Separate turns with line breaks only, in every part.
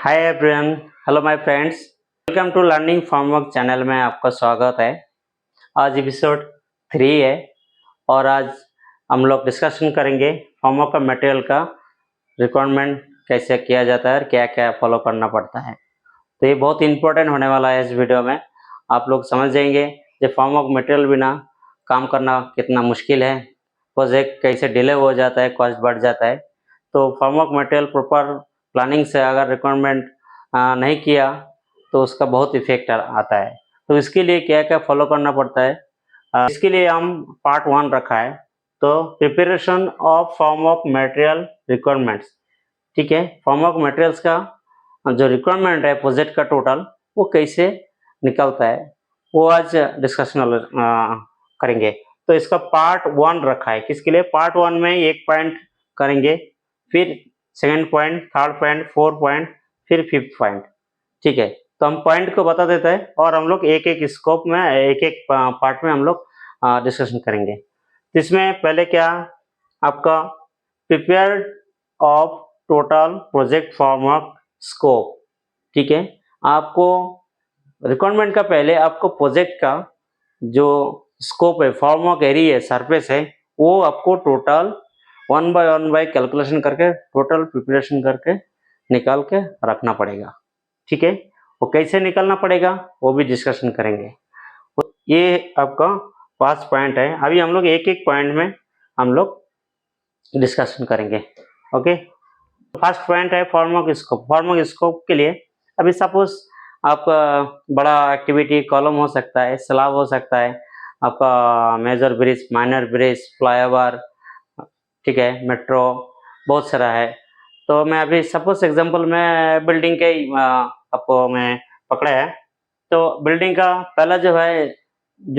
Hi everyone, hello my friends, welcome to learning framework channel में आपका स्वागत है। आज एपिसोड 3 है और आज हम लोग डिस्कशन करेंगे फ्रेमवर्क का मटेरियल का रिक्वायरमेंट कैसे किया जाता है और क्या क्या फॉलो करना पड़ता है। तो ये बहुत इंपॉर्टेंट होने वाला है। इस वीडियो में आप लोग समझ जाएंगे कि फ्रेमवर्क मटेरियल बिना काम करना कितना मुश्किल है, प्रोजेक्ट कैसे डिले हो जाता है, कॉस्ट बढ़ जाता है। तो फ्रेमवर्क मटेरियल प्रॉपर प्लानिंग से अगर रिक्वायरमेंट नहीं किया तो उसका बहुत इफेक्ट आता है। तो इसके लिए क्या क्या फॉलो करना पड़ता है, इसके लिए हम पार्ट 1 रखा है। तो preparation of framework material requirements, ठीक है। फ्रेमवर्क मटेरियल्स का जो रिक्वायरमेंट है प्रोजेक्ट का टोटल, वो कैसे निकलता है वो आज डिस्कशन करेंगे। तो इसका पार्ट 1 रखा है। किसके लिए? पार्ट 1 में एक पॉइंट करेंगे, फिर second point, third point, fourth point, फिर फिफ्थ पॉइंट, ठीक है। तो हम पॉइंट को बता देते हैं और हम लोग एक एक स्कोप में, एक एक पार्ट में हम लोग डिस्कशन करेंगे। तो इसमें पहले क्या आपका prepared of total project framework scope, ठीक है। आपको रिक्वायरमेंट का पहले आपको प्रोजेक्ट का जो स्कोप है, फ्रेमवर्क एरिया है, सरफेस है, वो आपको टोटल 1 बाय 1 बाय कैलकुलेशन करके, टोटल प्रिपरेशन करके निकाल के रखना पड़ेगा, ठीक है। वो कैसे निकालना पड़ेगा वो भी डिस्कशन करेंगे। ये आपका 5 पॉइंट है। अभी हम लोग एक एक पॉइंट में हम लोग डिस्कशन करेंगे, ओके। फर्स्ट पॉइंट है फ्रेमवर्क स्कोप। फ्रेमवर्क स्कोप के लिए अभी सपोज आपका बड़ा एक्टिविटी कॉलम हो सकता है, स्लैब हो सकता है, आपका major bridge, minor bridge, flyover, ठीक है, मेट्रो, बहुत सारा है। तो मैं अभी सपोज एग्जांपल में बिल्डिंग के आपको मैं पकड़ा है। तो बिल्डिंग का पहला जो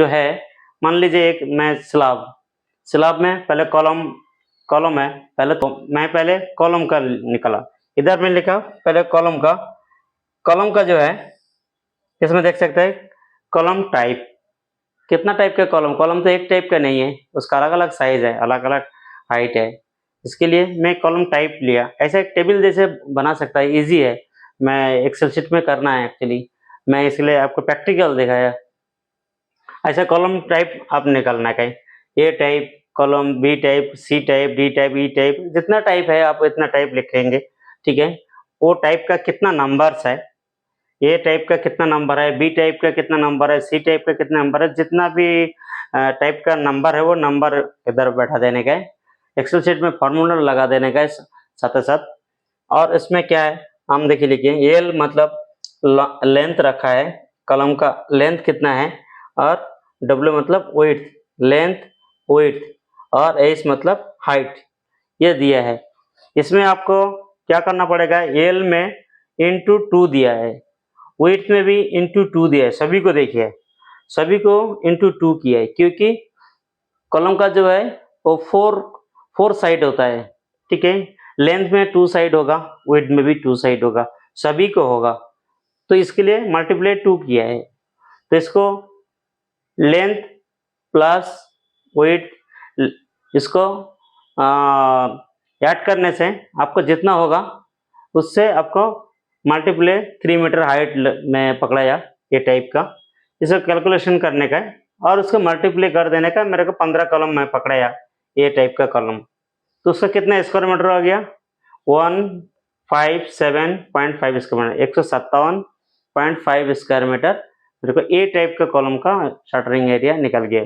है मान लीजिए एक मैं स्लैब में पहले कॉलम है। पहले तो मैं पहले कॉलम का निकाला, इधर में लिखा पहले कॉलम का जो है, इसमें देख सकते हैं कॉलम टाइप। कितना टाइप का कॉलम तो एक टाइप का नहीं है, उसका अलग अलग साइज है, अलग अलग हाइट है। इसके लिए मैं कॉलम टाइप लिया। ऐसा एक टेबल जैसे बना सकता है, इजी है। मैं एक्सेल शीट में करना है एक्चुअली, मैं इसलिए आपको प्रैक्टिकल दिखाया। ऐसा कॉलम टाइप आप निकालना है, A type column, B type, C type, D type, E type, जितना टाइप है आप इतना टाइप लिखेंगे, ठीक है। वो टाइप का कितना नंबर्स है, ए टाइप का कितना नंबर है, बी टाइप का कितना नंबर है, सी टाइप का कितना नंबर है, जितना भी टाइप का नंबर है वो नंबर इधर बैठा देने का है। एक्सेल शीट में फॉर्मूला लगा देने का है साथ साथ। और इसमें क्या है हम देखिए, लिखिए एल मतलब लेंथ रखा है, कॉलम का लेंथ कितना है, और डब्ल्यू मतलब विड्थ, लेंथ विड्थ, और एच मतलब हाइट, ये दिया है। इसमें आपको क्या करना पड़ेगा, एल में इंटू 2 दिया है, विड्थ में भी इंटू 2 दिया है। सभी को देखिए, सभी को इंटू 2 किया है, क्योंकि कॉलम का जो है वो फोर साइड होता है, ठीक है। लेंथ में 2 साइड होगा, विड्थ में भी 2 साइड होगा, सभी को होगा। तो इसके लिए मल्टीप्लाई 2 किया है। तो इसको लेंथ प्लस विड्थ, इसको ऐड करने से आपको जितना होगा उससे आपको मल्टीप्लाई 3 मीटर हाइट में पकड़ाया ये टाइप का, इसको कैलकुलेशन करने का है और उसको मल्टीप्लाई कर देने का। मेरे को 15 कॉलम में पकड़ाया ये टाइप का कॉलम, तो उसका कितना स्क्वायर मीटर हो गया, 157.5 स्क्वायर मीटर, 157.5 स्क्वायर मीटर मेरे को ए टाइप का कॉलम का शटरिंग एरिया निकल गया,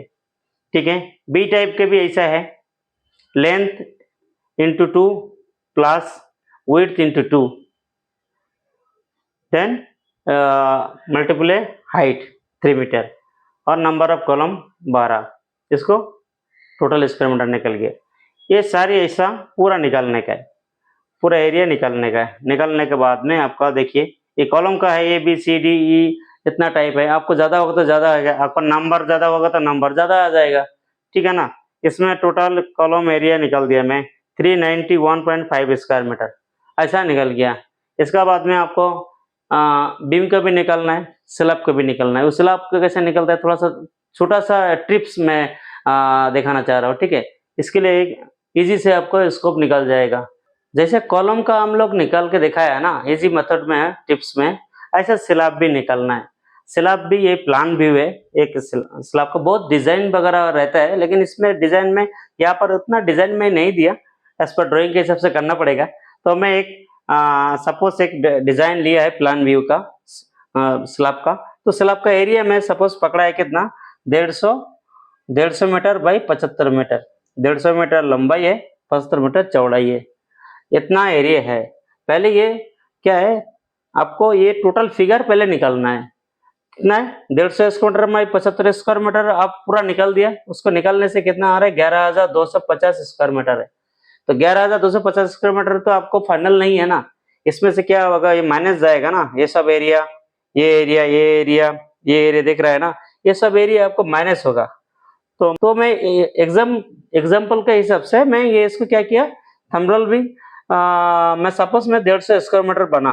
ठीक है। बी टाइप के भी ऐसा है, length into 2 plus width into 2, then multiply height 3 metre और नंबर ऑफ कॉलम 12, इसको टोटल स्क्वायर मीटर निकल गया। ये सारी ऐसा पूरा निकालने का है, पूरा एरिया निकालने का है। निकालने के बाद में आपका देखिए ये कॉलम का है, ए बी सी डी ई इतना टाइप है। आपको ज्यादा होगा तो ज्यादा आएगा, आपका नंबर ज्यादा होगा तो नंबर ज्यादा आ जाएगा, ठीक है ना। इसमें टोटल कॉलम एरिया निकल दिया मैं 391.5 स्क्वायर मीटर, ऐसा निकल गया। इसका बाद में आपको बीम का भी निकालना है, स्लैब का भी निकालना है। उस स्लैब का कैसे निकलता है, थोड़ा सा छोटा सा ट्रिप्स में दिखाना चाह रहा हूँ, ठीक है। इसके लिए एक इजी से आपको स्कोप निकल जाएगा। जैसे कॉलम का हम लोग निकाल के दिखाया है ना, इजी मेथड में है, टिप्स में, ऐसा स्लैब भी निकालना है। स्लैब भी ये प्लान व्यू है, एक स्लैब का बहुत डिजाइन वगैरह रहता है, लेकिन इसमें डिजाइन में यहाँ पर उतना डिजाइन में नहीं दिया, एज पर ड्राइंग के हिसाब से करना पड़ेगा। तो मैं एक सपोज एक डिजाइन लिया है प्लान व्यू का स्लैब का। तो स्लैब का एरिया में सपोज पकड़ा है कितना, 150 मीटर बाई 75 मीटर, 150 मीटर लंबाई है, 75 मीटर चौड़ाई है, इतना एरिया है। पहले ये क्या है, आपको ये टोटल फिगर पहले निकालना है, कितना है 150 square metre by 75 square metre, आप पूरा निकाल दिया। उसको निकालने से कितना आ रहा है, 11,250 स्क्वायर मीटर है। तो 11,250 स्क्वायर मीटर तो आपको फाइनल नहीं है ना, इसमें से क्या होगा, ये माइनस जाएगा ना, ये सब एरिया, ये एरिया, ये एरिया, ये एरिया दिख रहा है ना, ये सब एरिया आपको माइनस होगा। तो मैं एग्जाम्पल के हिसाब से मैं ये इसको क्या किया, थंबनेल भी मैं सपोज मैं 150 स्क्वायर मीटर बना,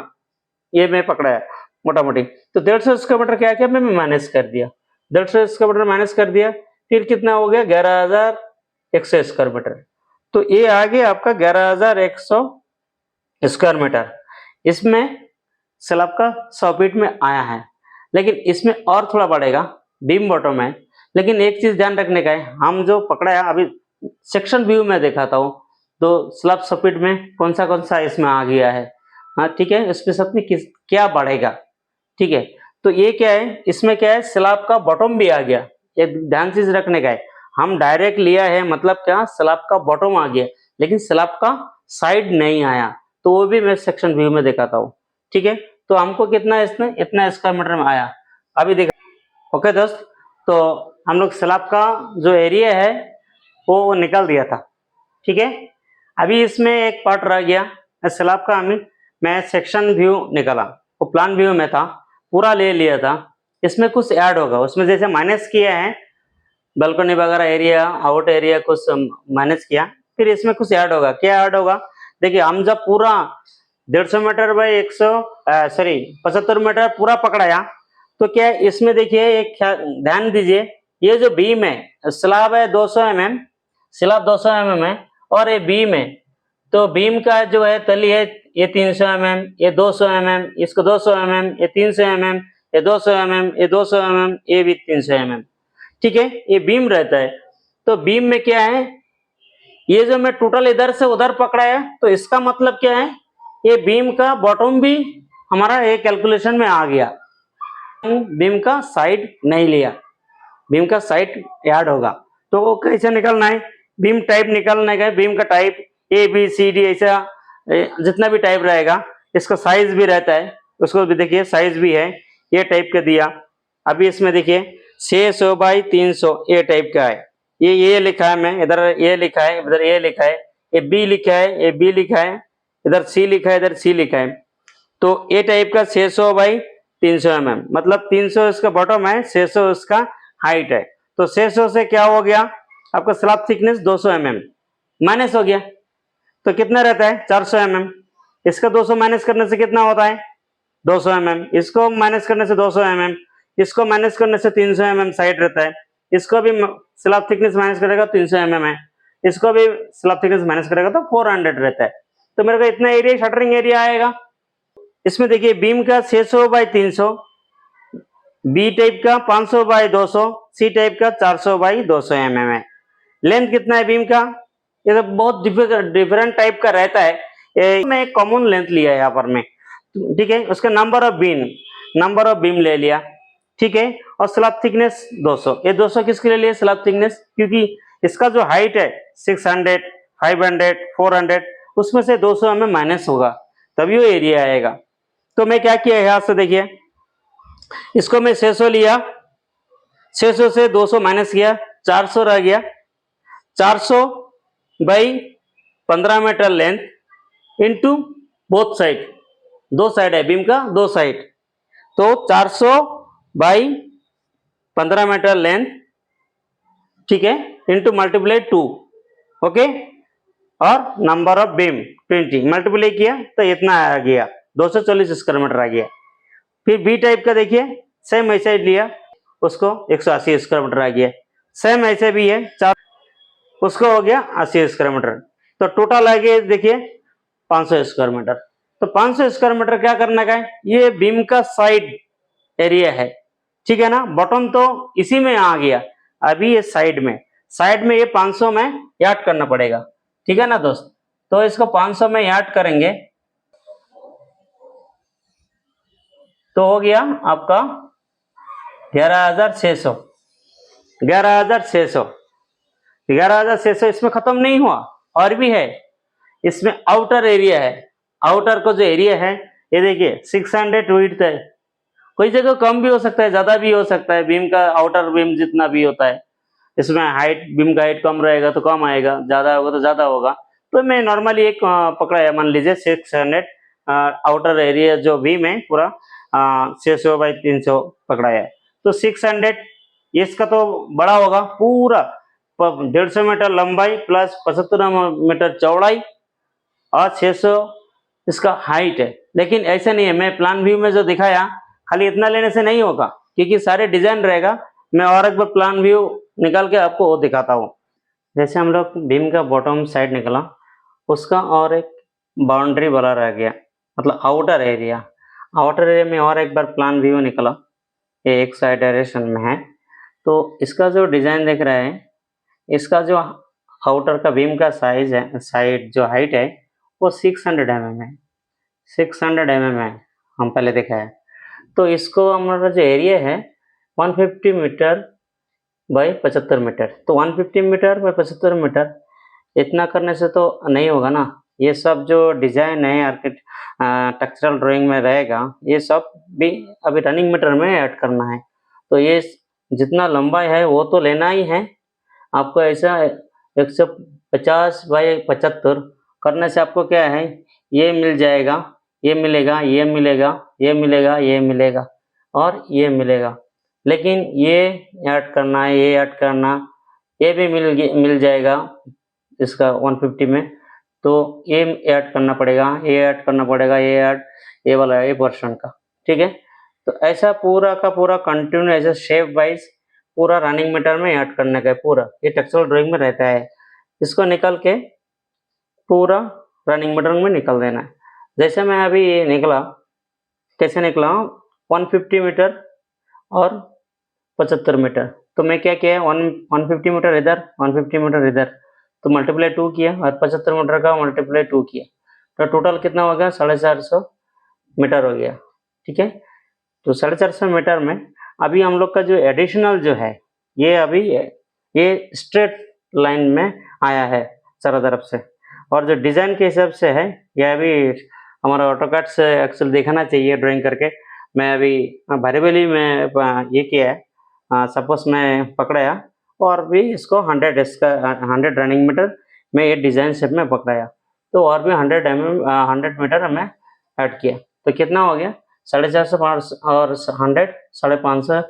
ये मैं पकड़ा है मोटा मोटी। तो 150 स्क्वायर मीटर क्या किया, मैं माइनस कर दिया, 150 स्क्वायर मीटर माइनस कर दिया, फिर कितना हो गया 11,100 स्क्वायर मीटर। तो ये आ गया आपका 11,100 स्क्वायर मीटर। इसमें स्लैब का 100 फीट में आया है, लेकिन इसमें और थोड़ा बढ़ेगा, बीम बॉटम है। लेकिन एक चीज ध्यान रखने का है, हम जो पकड़ा है अभी सेक्शन व्यू में दिखाता हूँ, तो स्लैब 100 फीट में कौन सा इसमें आ गया है, हाँ ठीक है, इसमें सब में क्या बढ़ेगा, ठीक है। तो ये क्या है, इसमें क्या है, स्लैब का बॉटम भी आ गया, एक ध्यान चीज रखने का है। हम डायरेक्ट लिया है, मतलब क्या, स्लैब का बॉटम आ गया, लेकिन स्लैब का साइड नहीं आया, तो वो भी मैं सेक्शन व्यू में दिखाता हूँ, ठीक है। तो हमको कितना इसमें, इतना स्क्वायर मीटर में आया, अभी देखा। ओके दोस्त, तो हम लोग स्लैब का जो एरिया है वो निकाल दिया था, ठीक है। अभी इसमें एक पार्ट रह गया स्लैब का, मैं सेक्शन व्यू निकाला, वो प्लान व्यू में था, पूरा ले लिया था। इसमें कुछ ऐड होगा, उसमें जैसे माइनस किया है, बालकनी वगैरह एरिया, आउट एरिया कुछ माइनस किया, फिर इसमें कुछ ऐड होगा। क्या ऐड होगा, देखिए हम जब पूरा 150 मीटर बाई 75 मीटर पूरा पकड़ाया, तो क्या इसमें देखिए एक ध्यान दीजिए, ये जो बीम है, स्लैब है 200 mm, स्लैब 200 mm है, और ये बीम है, तो बीम का जो है तली है, ये 300 mm, ये 200 mm, इसको 200 mm, ये 300 mm, ये 200 mm, ये 200 mm, ये भी 300 mm, ठीक है। ये बीम रहता है। तो बीम में क्या है, ये जो मैं टोटल इधर से उधर पकड़ा है, तो इसका मतलब क्या है, ये बीम का बॉटम भी हमारा एक कैलकुलेशन में आ गया। बीम का साइड नहीं लिया, बीम का साइड ऐड होगा। तो वो कैसे निकालना है, बीम टाइप निकालने का, बीम का type A B C D, ऐसा जितना भी टाइप रहेगा, इसका साइज भी रहता है, उसको भी देखिए साइज भी है, ये टाइप का दिया। अभी इसमें देखिए 600 बाई 300 ये टाइप का है, ये लिखा है, मैं इधर ये लिखा है, इधर ये लिखा है, ये बी लिखा है, ये बी लिखा है, इधर सी लिखा है, इधर सी लिखा है। तो ये टाइप का 600 बाई 300 mm, मतलब 300 इसका बॉटम है, 600 इसका हाइट है। तो 600 से क्या हो गया, आपका स्लैब थिकनेस 200 mm माइनस हो गया, तो कितना रहता है 400 mm। इसका 200 माइनस करने से कितना होता है 200 mm, इसको माइनस करने से 200 mm, इसको माइनस करने से 300 mm साइड रहता है, इसको भी स्लैब थिकनेस माइनस करेगा 300 mm है, इसको भी स्लैब थिकनेस माइनस करेगा तो 400 रहता है। तो मेरे को इतना एरिया शटरिंग एरिया आएगा। इसमें देखिए बीम का 600 बाई 300, बी टाइप का 500 बाई 200, सी टाइप का 400 बाई 200 mm है। लेंथ कितना है बीम का, ये तो बहुत डिफरेंट टाइप का रहता है, मैं एक कॉमन लेंथ लिया है यहाँ पर मैं, ठीक है। उसका नंबर ऑफ बीम ले लिया, ठीक है। और स्लैब थिकनेस 200, ये 200 किसके लिए लिया, स्लैब थिकनेस, क्योंकि इसका जो हाइट है 600, 500, 400, उसमें से 200 mm माइनस होगा, तभी वो एरिया आएगा। तो मैं क्या किया यहाँ से देखिए, इसको मैं 600 लिया, 600 से 200 माइनस किया, 400 रह गया, 400 by 15 metre length into both side, दो साइड है बीम का, दो साइड, तो 400 बाई 15 मीटर लेंथ, ठीक है, इंटू मल्टीप्लाई 2, ओके। और नंबर ऑफ बीम 20 मल्टीप्लाई किया तो इतना आ गया 240 स्क्वायर मीटर आ गया। फिर बी टाइप का देखिए, सेम ऐसे लिया, उसको 180 स्क्वायर मीटर आ गया, सेम ऐसे भी है 4, उसको हो गया 80 स्क्वायर मीटर। तो टोटल आ गया देखिए 500 स्क्वायर मीटर। तो 500 स्क्वायर मीटर क्या करने का है, ये बीम का साइड एरिया है, ठीक है ना। बॉटम तो इसी में आ गया, अभी ये साइड में ये 500 में ऐड करना पड़ेगा, ठीक है ना दोस्त। तो इसको 500 में ऐड करेंगे तो हो गया आपका 11,600। 11,600 11,600 इसमें खत्म नहीं हुआ, और भी है इसमें। आउटर एरिया है, आउटर को जो एरिया है ये देखिए 600 विड्थ है। कोई जगह कम भी हो सकता है, ज्यादा भी हो सकता है, बीम का आउटर बीम जितना भी होता है। इसमें हाइट, बीम का हाइट कम रहेगा तो कम आएगा, ज्यादा होगा तो ज्यादा होगा। तो मैं नॉर्मली एक पकड़ा है, मान लीजिए 600 आउटर एरिया जो बीम है पूरा 600 बाई 300 पकड़ा है। तो 600 इसका तो बड़ा होगा, पूरा 150 मीटर लंबाई प्लस 75 मीटर चौड़ाई और 600 इसका हाइट है। लेकिन ऐसा नहीं है, मैं प्लान व्यू में जो दिखाया खाली इतना लेने से नहीं होगा, क्योंकि सारे डिजाइन रहेगा। मैं और एक बार प्लान व्यू निकाल के आपको वो दिखाता हूँ। जैसे हम लोग बीम का बॉटम साइड निकला, उसका और एक बाउंड्री वाला रह गया, मतलब आउटर एरिया। आउटर एरिया में और एक बार प्लान व्यू निकला, ये एक साइड डायरेक्शन में है। तो इसका जो डिजाइन दिख रहा है, इसका जो आउटर का बीम का साइज है, साइड जो हाइट है वो 600 mm है। 600 mm है, हम पहले देखा है। तो इसको हमारा जो एरिया है 150 मीटर बाई 75 मीटर। तो 150 मीटर बाई 75 मीटर इतना करने से तो नहीं होगा ना। ये सब जो डिजाइन है टेक्सचरल ड्राइंग में रहेगा, ये सब भी अभी रनिंग मीटर में ऐड करना है। तो ये जितना लंबाई है वो तो लेना ही है आपको। ऐसा 150 बाई 75 करने से आपको क्या है, ये मिल जाएगा, ये मिलेगा, ये मिलेगा, ये मिलेगा, ये मिलेगा और ये मिलेगा। लेकिन ये ऐड करना है, ये ऐड करना, ये भी मिल जाएगा इसका 150 में। तो ये ऐड करना पड़ेगा, ये ऐड करना पड़ेगा, ये ऐड, ये वाला ये पोर्शन का, ठीक है। तो ऐसा पूरा का पूरा कंटिन्यू ऐसा शेप वाइज पूरा रनिंग मीटर में ऐड करने का है पूरा। ये टेक्सचुअल ड्राइंग में रहता है, इसको निकल के पूरा रनिंग मीटर में निकल देना है। जैसे मैं अभी ये निकला, कैसे निकला, 150 मीटर और 75 मीटर। तो मैं क्या किया, 150 मीटर इधर, 150 मीटर इधर, तो मल्टीप्लाई 2 किया और 75 मीटर का मल्टीप्लाई 2 किया। तो टोटल कितना हो गया, 450 मीटर हो गया, ठीक है। तो 450 मीटर में अभी हम लोग का जो एडिशनल जो है, ये अभी ये स्ट्रेट लाइन में आया है चारों तरफ से। और जो डिजाइन के हिसाब से है, ये अभी हमारा ऑटोकैड से एक्चुअली दिखाना चाहिए ड्राइंग करके। मैं अभी वेरिएबली में ये किया है, सपोज मैं पकड़ाया और भी इसको 100 रनिंग मीटर में ये डिजाइन शेप में पकड़ाया, तो और भी 100 मीटर हमें ऐड किया। तो कितना हो गया, 450 और 100 550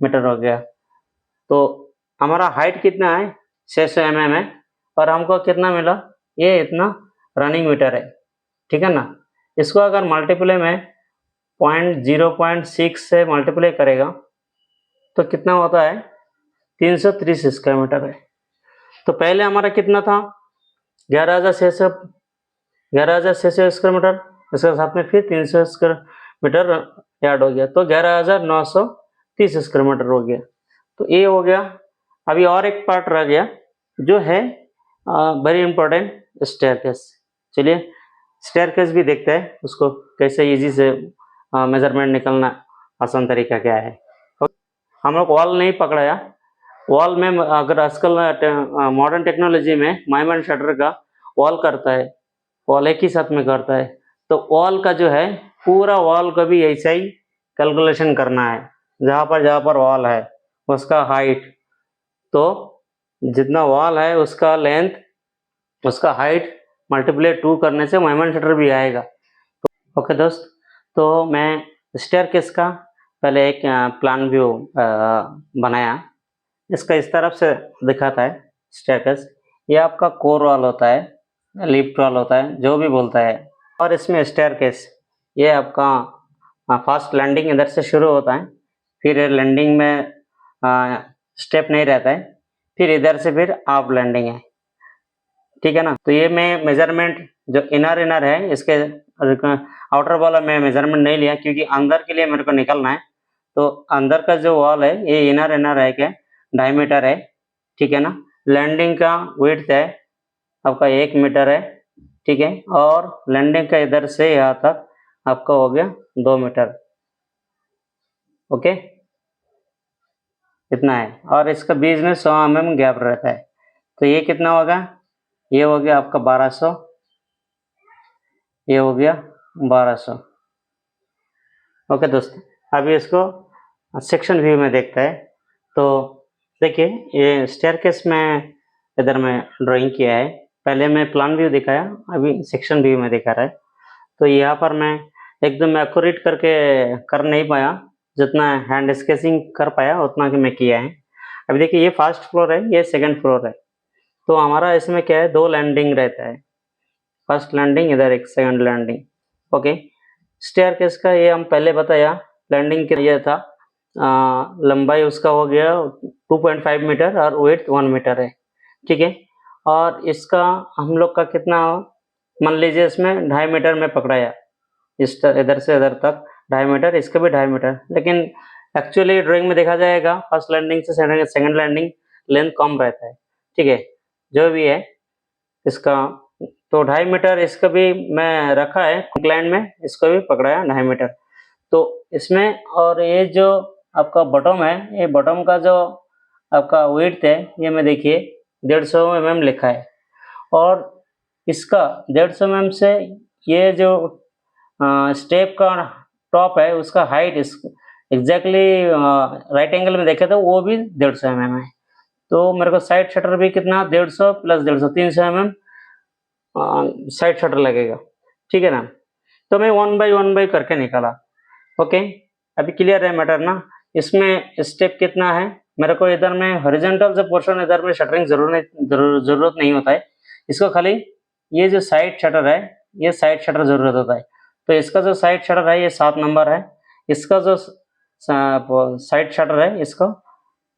मीटर हो गया। तो हमारा हाइट कितना है, 600 mm है, और हमको कितना मिला, ये इतना रनिंग मीटर है, ठीक है ना। इसको अगर मल्टीप्लाई में 0.6 से मल्टीप्लाई करेगा तो कितना होता है, 330 स्क्वायर मीटर है। तो पहले हमारा कितना था, 11,600 स्क्वायर मीटर, इसके साथ में फिर 300 स्क्वायर मीटर ऐड हो गया, तो 11,930 स्क्वायर मीटर हो गया। तो ये हो गया। अभी और एक पार्ट रह गया जो है वेरी इंपॉर्टेंट, स्टेयरकेस। चलिए स्टेयरकेस भी देखते हैं, उसको कैसे इजी से मेजरमेंट निकलना आसान तरीका क्या है। हम लोग वॉल नहीं पकड़ाया, वॉल में अगर आजकल मॉडर्न टेक्नोलॉजी में माइमंड शटर का वॉल करता है, वॉल एक ही साथ में करता है। तो वॉल का जो है पूरा वॉल का भी ऐसा ही कैलकुलेशन करना है, जहाँ पर वॉल है उसका हाइट, तो जितना वॉल है उसका लेंथ, उसका हाइट मल्टीप्लाई 2 करने से माइमंड शटर भी आएगा। ओके दोस्त, तो मैं स्टेयरकेस का पहले एक प्लान व्यू बनाया। इसका इस तरफ से दिखाता है स्टेयरकेस। ये आपका कोर वॉल होता है, लिफ्ट वॉल होता है, जो भी बोलता है। और इसमें स्टेयरकेस, ये आपका फास्ट लैंडिंग इधर से शुरू होता है, फिर लैंडिंग में स्टेप नहीं रहता है, फिर इधर से फिर आप लैंडिंग है। ठीक है ना। तो ये मैं मेजरमेंट जो इनर है इसके आउटर वाला मैं मेजरमेंट नहीं लिया क्योंकि अंदर के लिए मेरे को निकलना है। तो अंदर का जो वॉल है ये इनर है क्या डायमीटर है, ठीक है ना। लैंडिंग का विड्थ है आपका 1 मीटर है, ठीक है। और लैंडिंग का इधर से यहाँ तक आपका हो गया 2 मीटर, ओके, इतना है। और इसका बीच में 100 mm गैप रहता है। तो ये कितना होगा, ये हो गया आपका 1200, ये हो गया 1200, ओके दोस्तों। अभी इसको सेक्शन व्यू में देखते हैं। तो देखिए ये स्टेयरकेस में इधर में ड्राइंग किया है, पहले मैं प्लान व्यू दिखाया, अभी सेक्शन व्यू में दिखा रहा है। तो यहाँ पर मैं एकदम एक्यूरेट करके कर नहीं पाया, जितना हैंड स्केचिंग कर पाया उतना कि मैं किया है। अभी देखिए ये फर्स्ट फ्लोर है, ये सेकंड फ्लोर है। तो हमारा इसमें क्या है, 2 लैंडिंग रहता है, फर्स्ट लैंडिंग इधर एक सेकंड लैंडिंग, ओके। स्टेयरकेस का ये हम पहले बताया, लैंडिंग के लिए था लंबाई उसका हो गया 2.5 मीटर और वेट 1 मीटर है, ठीक है। और इसका हम लोग का कितना, मान लीजिए इसमें 2.5 मीटर में पकड़ाया, इस इधर से इधर तक 2.5 मीटर, इसका भी 2.5 मीटर, लेकिन एक्चुअली ड्राइंग में देखा जाएगा फर्स्ट लैंडिंग से सेकंड लैंडिंग लेंथ कम रहता है, ठीक है। जो भी है इसका तो 2.5 मीटर इसका भी मैं रखा है क्लाइंट में, इसको भी पकड़ाया 2.5 मीटर। तो इसमें और ये जो आपका बॉटम है, ये बॉटम का जो आपका विड्थ है ये में देखिए 150 mm लिखा है। और इसका 150 mm से ये जो स्टेप का टॉप है उसका हाइट इस एग्जैक्टली राइट एंगल में देखे तो वो भी 150 mm है। तो मेरे को साइड शटर भी कितना 150 प्लस 150 300 mm साइड शटर लगेगा, ठीक है ना। तो मैं 1 बाई 1 बाई करके निकाला, ओके। अभी क्लियर है मैटर ना। इसमें स्टेप कितना है, मेरे को इधर में हॉरिजॉन्टल जो पोर्शन इधर में शटरिंग जरूरत नहीं होता है, इसको खाली ये जो साइड शटर है ये साइड शटर जरूरत होता है। तो इसका जो साइड शटर है ये 7 नंबर है, इसका जो साइड शटर है इसको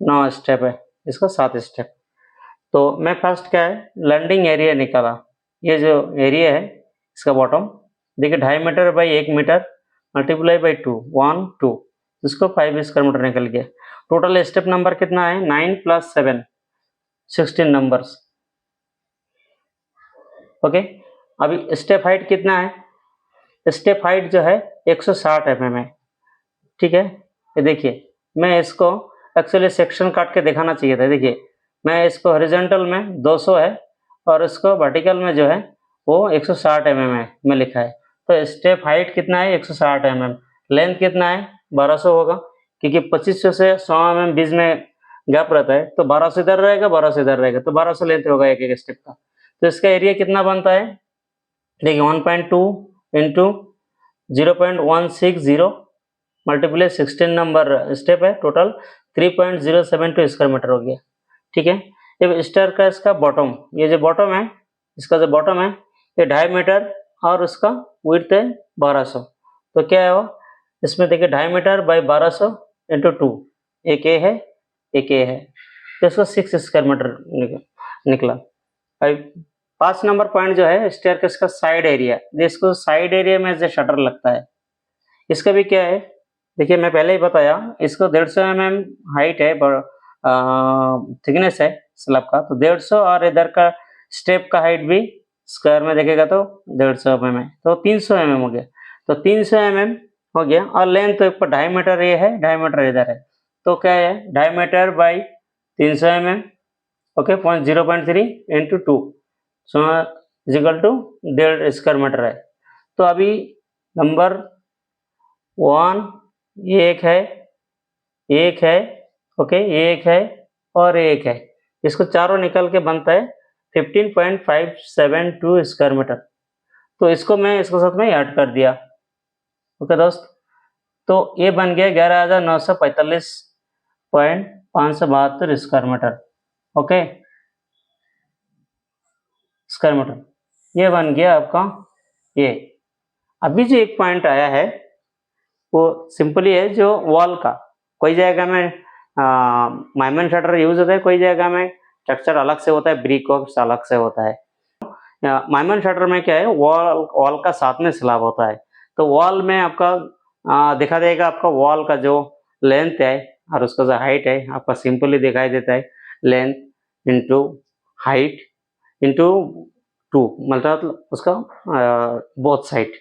9 स्टेप है, इसको 7 स्टेप। तो मैं फर्स्ट क्या है लैंडिंग एरिया निकाला, ये जो एरिया है इसका बॉटम देखिए 2.5 metre by 1 metre multiply by 2 1 2, इसको 5 स्क्वायर मीटर निकल गया। टोटल स्टेप नंबर कितना है 9 प्लस 7 16 नंबर्स, ओके। अभी स्टेप हाइट कितना है, स्टेप हाइट जो है 160 mm है, ठीक है। ये देखिए मैं इसको एक्चुअली सेक्शन काट के दिखाना चाहिए था, देखिए मैं इसको हॉरिजॉन्टल में 200 है और इसको वर्टिकल में जो है वो 160 mm है में लिखा है। तो स्टेप हाइट कितना है 160 mm, लेंथ कितना है 1200 होगा, क्योंकि 2500 से 100 mm बीच में गैप रहता है। तो 1200 इधर रहेगा 1200 इधर रहेगा, तो 1200 लेंथ होगा एक एक स्टेप का। तो इसका एरिया कितना बनता है देखिए 1.2 इंटू 0.160 मल्टीप्लाई 16 नंबर स्टेप है, टोटल 3.072 स्क्वायर मीटर हो गया, ठीक है। अब स्टेयरकेस का बॉटम, ये जो बॉटम है इसका जो बॉटम है ये 2.5 मीटर और उसका विड्थ है 1200। तो क्या है वो, इसमें देखिए 2.5 मीटर बाई 1200 इंटू 2, एक ए है एक ए है, तो इसको 6 स्क्वायर मीटर निकला। अब 5 नंबर पॉइंट जो है स्टेयरकेस का साइड एरिया, जिसको साइड एरिया में जो शटर लगता है इसका भी क्या है, देखिए मैं पहले ही बताया इसको 150 mm हाइट है थिकनेस है स्लैब का, तो 150 और इधर का स्टेप का हाइट भी स्क्वायर में देखेगा तो 150 mm है, तो 300 mm हो गया। तो 300 mm हो गया और लेंथ तो 2.5 मीटर ये है 2.5 मीटर इधर है, तो क्या है 2.5 metre by 300 mm, okay 0.3 into 2 so is equal to 1.5 square metre है। तो अभी नंबर 1 एक है, ओके एक है और एक है, इसको चारों निकल के बनता है 15.572 स्क्वायर मीटर। तो इसको मैं इसके साथ में ऐड कर दिया, ओके दोस्त। तो ये बन गया 11,945.572 square metre, okay square metre, ये बन गया आपका ये। अभी जो एक पॉइंट आया है वो सिंपली है जो वॉल का, कोई जगह में माइमन शटर यूज होता है, कोई जगह में स्ट्रक्चर अलग से होता है, ब्रिक वर्क अलग से होता है। माइमन शटर में क्या है, वॉल वॉल का साथ में स्लैब होता है। तो वॉल में आपका दिखा देगा आपका वॉल का जो लेंथ है और उसका जो हाइट है आपका सिंपली दिखाई देता है, लेंथ इंटू हाइट इंटू 2, मतलब उसका बोथ साइड।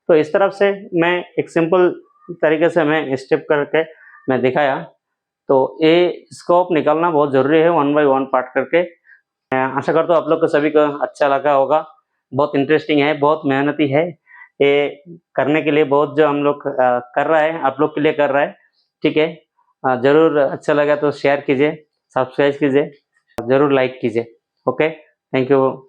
तो इस तरफ से मैं एक सिंपल तरीके से मैं स्टेप करके मैं दिखाया। तो ये स्कोप निकालना बहुत ज़रूरी है, 1 बाय 1 पार्ट करके। मैं आशा करता हूँ आप लोग को सभी को अच्छा लगा होगा। बहुत इंटरेस्टिंग है, बहुत मेहनती है। ये करने के लिए बहुत जो हम लोग कर रहा है, आप लोग के लिए कर रहा है, ठीक है? ज़रूर अच्छा लगा तो शेयर कीजिए, सब्सक्राइब कीजिए, ज़रूर लाइक कीजिए। Okay, thank you.